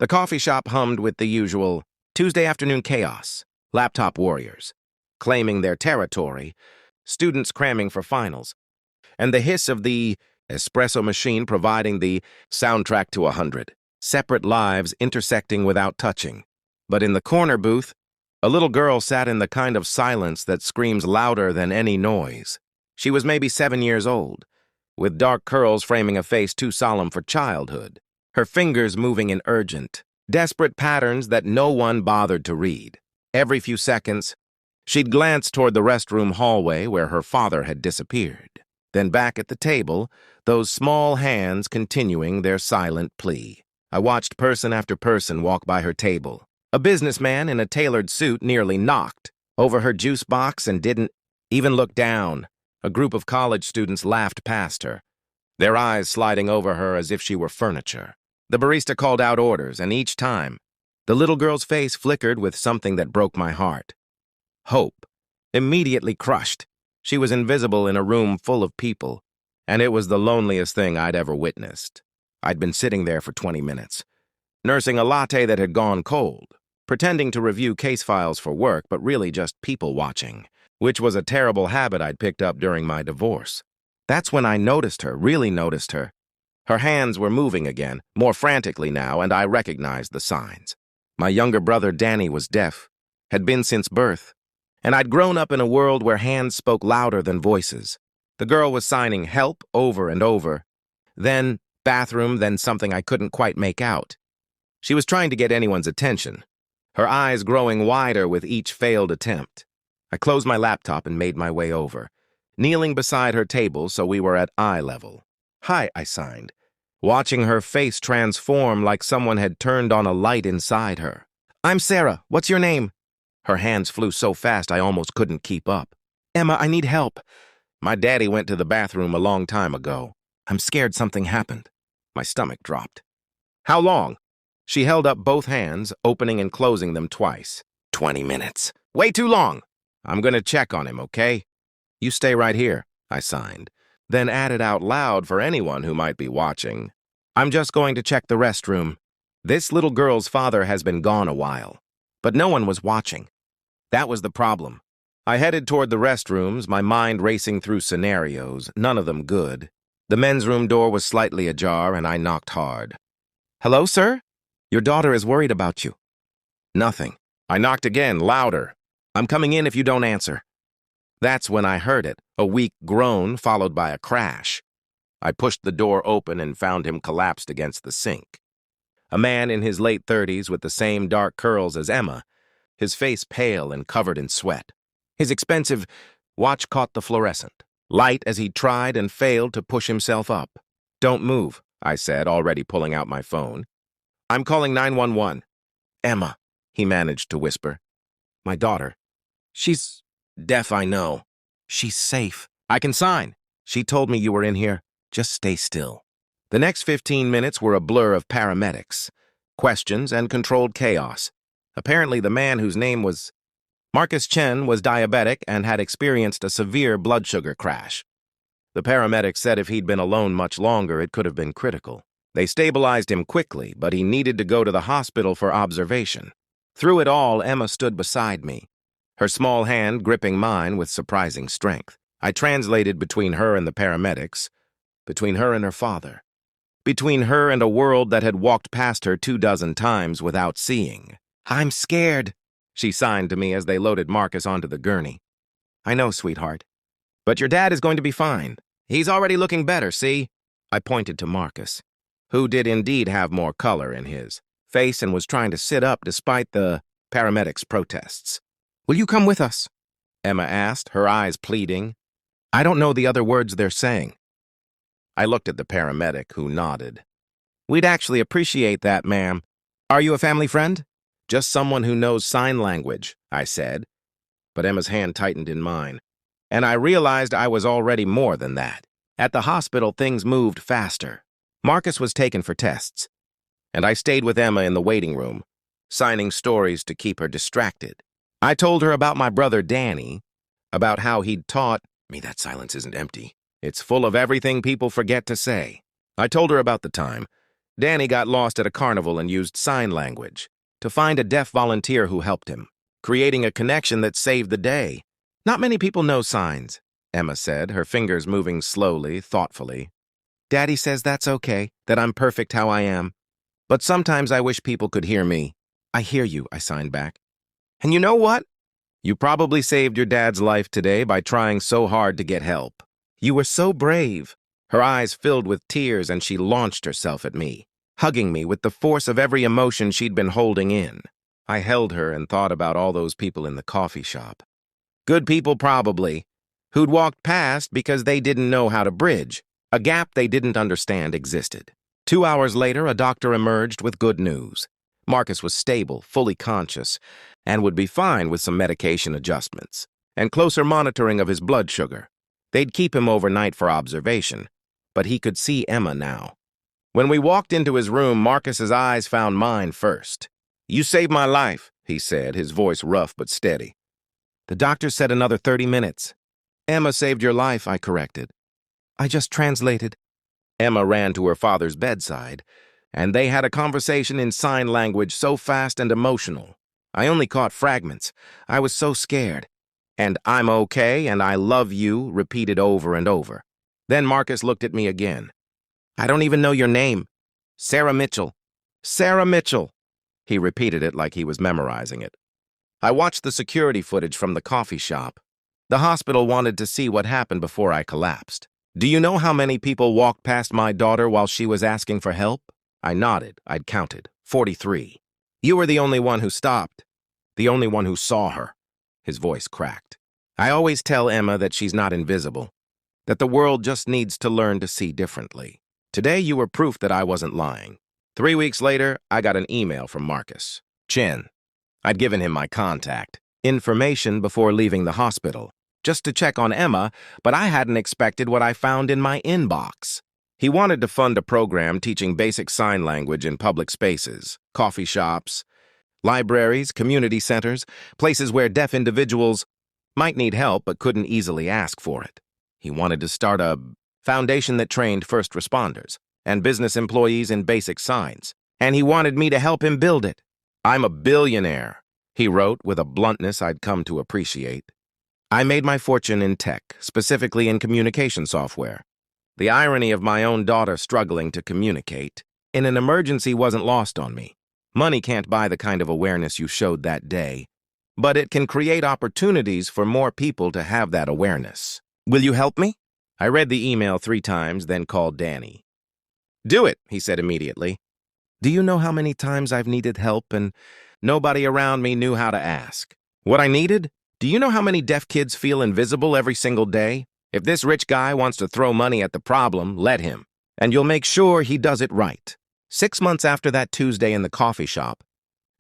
The coffee shop hummed with the usual Tuesday afternoon chaos, laptop warriors, claiming their territory, students cramming for finals, and the hiss of the espresso machine providing the soundtrack to 100, separate lives intersecting without touching. But in the corner booth, a little girl sat in the kind of silence that screams louder than any noise. She was maybe 7 years old, with dark curls framing a face too solemn for childhood, her fingers moving in urgent, desperate patterns that no one bothered to read. Every few seconds, she'd glance toward the restroom hallway where her father had disappeared. Then back at the table, those small hands continuing their silent plea. I watched person after person walk by her table. A businessman in a tailored suit nearly knocked over her juice box and didn't even look down. A group of college students laughed past her, their eyes sliding over her as if she were furniture. The barista called out orders, and each time, the little girl's face flickered with something that broke my heart. Hope, immediately crushed. She was invisible in a room full of people, and it was the loneliest thing I'd ever witnessed. I'd been sitting there for 20 minutes, nursing a latte that had gone cold, pretending to review case files for work, but really just people watching, which was a terrible habit I'd picked up during my divorce. That's when I noticed her, really noticed her. Her hands were moving again, more frantically now, and I recognized the signs. My younger brother Danny was deaf, had been since birth, and I'd grown up in a world where hands spoke louder than voices. The girl was signing help over and over, then bathroom, then something I couldn't quite make out. She was trying to get anyone's attention, her eyes growing wider with each failed attempt. I closed my laptop and made my way over, kneeling beside her table so we were at eye level. "Hi," I signed, watching her face transform like someone had turned on a light inside her. "I'm Sarah. What's your name?" Her hands flew so fast I almost couldn't keep up. "Emma, I need help. My daddy went to the bathroom a long time ago. I'm scared something happened." My stomach dropped. "How long?" She held up both hands, opening and closing them twice. 20 minutes. Way too long. "I'm going to check on him, okay? You stay right here," I signed, then added out loud for anyone who might be watching. "I'm just going to check the restroom. This little girl's father has been gone a while." But no one was watching. That was the problem. I headed toward the restrooms, my mind racing through scenarios, none of them good. The men's room door was slightly ajar, and I knocked hard. "Hello, sir? Your daughter is worried about you." Nothing. I knocked again, louder. "I'm coming in if you don't answer." That's when I heard it, a weak groan followed by a crash. I pushed the door open and found him collapsed against the sink. A man in his late 30s with the same dark curls as Emma, his face pale and covered in sweat. His expensive watch caught the fluorescent, light as he tried and failed to push himself up. "Don't move," I said, already pulling out my phone. "I'm calling 911. "Emma," he managed to whisper. "My daughter. She's deaf, I know. She's safe. I can sign. She told me you were in here. Just stay still." The next 15 minutes were a blur of paramedics, questions, and controlled chaos. Apparently the man whose name was Marcus Chen was diabetic and had experienced a severe blood sugar crash. The paramedics said if he'd been alone much longer, it could have been critical. They stabilized him quickly, but he needed to go to the hospital for observation. Through it all, Emma stood beside me, her small hand gripping mine with surprising strength. I translated between her and the paramedics, between her and her father, between her and a world that had walked past her 24 times without seeing. "I'm scared," she signed to me as they loaded Marcus onto the gurney. "I know, sweetheart. But your dad is going to be fine. He's already looking better, see?" I pointed to Marcus, who did indeed have more color in his face and was trying to sit up despite the paramedics' protests. "Will you come with us?" Emma asked, her eyes pleading. "I don't know the other words they're saying." I looked at the paramedic, who nodded. "We'd actually appreciate that, ma'am. Are you a family friend?" "Just someone who knows sign language," I said. But Emma's hand tightened in mine, and I realized I was already more than that. At the hospital, things moved faster. Marcus was taken for tests, and I stayed with Emma in the waiting room, signing stories to keep her distracted. I told her about my brother Danny, about how he'd taught me that silence isn't empty. It's full of everything people forget to say. I told her about the time Danny got lost at a carnival and used sign language to find a deaf volunteer who helped him, creating a connection that saved the day. Not many people know signs, Emma said, her fingers moving slowly, thoughtfully. Daddy says that's okay, that I'm perfect how I am. But sometimes I wish people could hear me. I hear you, I signed back. And you know what? You probably saved your dad's life today by trying so hard to get help. You were so brave. Her eyes filled with tears and she launched herself at me, hugging me with the force of every emotion she'd been holding in. I held her and thought about all those people in the coffee shop. Good people probably, who'd walked past because they didn't know how to bridge, a gap they didn't understand existed. 2 hours later, a doctor emerged with good news. Marcus was stable, fully conscious, and would be fine with some medication adjustments and closer monitoring of his blood sugar. They'd keep him overnight for observation, but he could see Emma now. When we walked into his room, Marcus's eyes found mine first. You saved my life, he said, his voice rough but steady. The doctor said another 30 minutes. Emma saved your life, I corrected. I just translated. Emma ran to her father's bedside, and they had a conversation in sign language so fast and emotional. I only caught fragments. I was so scared. And I'm okay, and I love you, repeated over and over. Then Marcus looked at me again. I don't even know your name. Sarah Mitchell. Sarah Mitchell. He repeated it like he was memorizing it. I watched the security footage from the coffee shop. The hospital wanted to see what happened before I collapsed. Do you know how many people walked past my daughter while she was asking for help? I nodded. I'd counted. 43. You were the only one who stopped. The only one who saw her. His voice cracked. I always tell Emma that she's not invisible, that the world just needs to learn to see differently. Today you were proof that I wasn't lying. 3 weeks later, I got an email from Marcus. Chin. I'd given him my contact information before leaving the hospital, just to check on Emma, but I hadn't expected what I found in my inbox. He wanted to fund a program teaching basic sign language in public spaces, coffee shops, libraries, community centers, places where deaf individuals might need help but couldn't easily ask for it. He wanted to start a foundation that trained first responders and business employees in basic signs, and he wanted me to help him build it. I'm a billionaire, he wrote with a bluntness I'd come to appreciate. I made my fortune in tech, specifically in communication software. The irony of my own daughter struggling to communicate in an emergency wasn't lost on me. Money can't buy the kind of awareness you showed that day, but it can create opportunities for more people to have that awareness. Will you help me? I read the email 3 times, then called Danny. Do it, he said immediately. Do you know how many times I've needed help and nobody around me knew how to ask? What I needed? Do you know how many deaf kids feel invisible every single day? If this rich guy wants to throw money at the problem, let him. And you'll make sure he does it right. 6 months after that Tuesday in the coffee shop,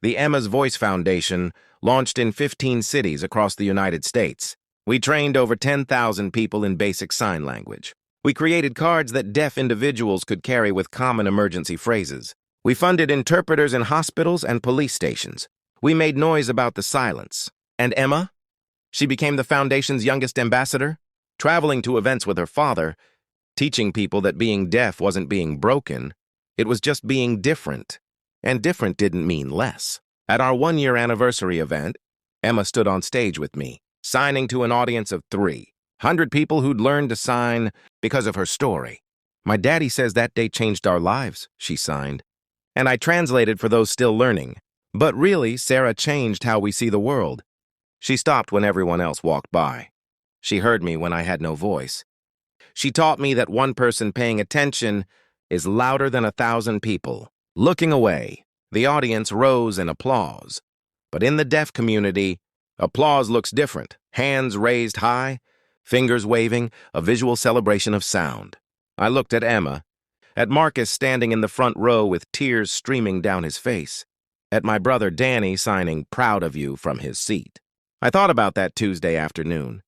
the Emma's Voice Foundation launched in 15 cities across the United States. We trained over 10,000 people in basic sign language. We created cards that deaf individuals could carry with common emergency phrases. We funded interpreters in hospitals and police stations. We made noise about the silence. And Emma? She became the foundation's youngest ambassador, traveling to events with her father, teaching people that being deaf wasn't being broken, it was just being different. And different didn't mean less. At our 1-year anniversary event, Emma stood on stage with me, signing to an audience of 300 people who'd learned to sign because of her story. My daddy says that day changed our lives, she signed. And I translated for those still learning. But really, Sarah changed how we see the world. She stopped when everyone else walked by. She heard me when I had no voice. She taught me that one person paying attention is louder than 1,000 people. Looking away, the audience rose in applause. But in the deaf community, applause looks different. Hands raised high, fingers waving, a visual celebration of sound. I looked at Emma, at Marcus standing in the front row with tears streaming down his face, at my brother Danny signing "Proud of You" from his seat. I thought about that Tuesday afternoon,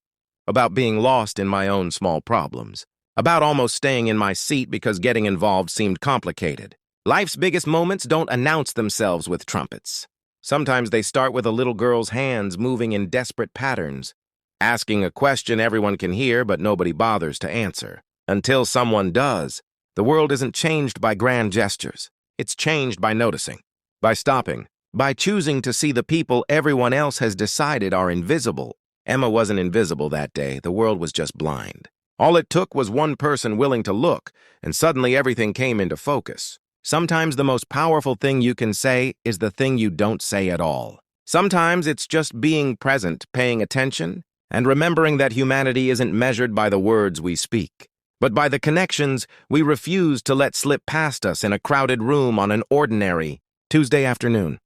about being lost in my own small problems, about almost staying in my seat because getting involved seemed complicated. Life's biggest moments don't announce themselves with trumpets. Sometimes they start with a little girl's hands moving in desperate patterns, asking a question everyone can hear but nobody bothers to answer. Until someone does, the world isn't changed by grand gestures. It's changed by noticing, by stopping, by choosing to see the people everyone else has decided are invisible. Emma wasn't invisible that day. The world was just blind. All it took was one person willing to look, and suddenly everything came into focus. Sometimes the most powerful thing you can say is the thing you don't say at all. Sometimes it's just being present, paying attention, and remembering that humanity isn't measured by the words we speak, but by the connections we refuse to let slip past us in a crowded room on an ordinary Tuesday afternoon.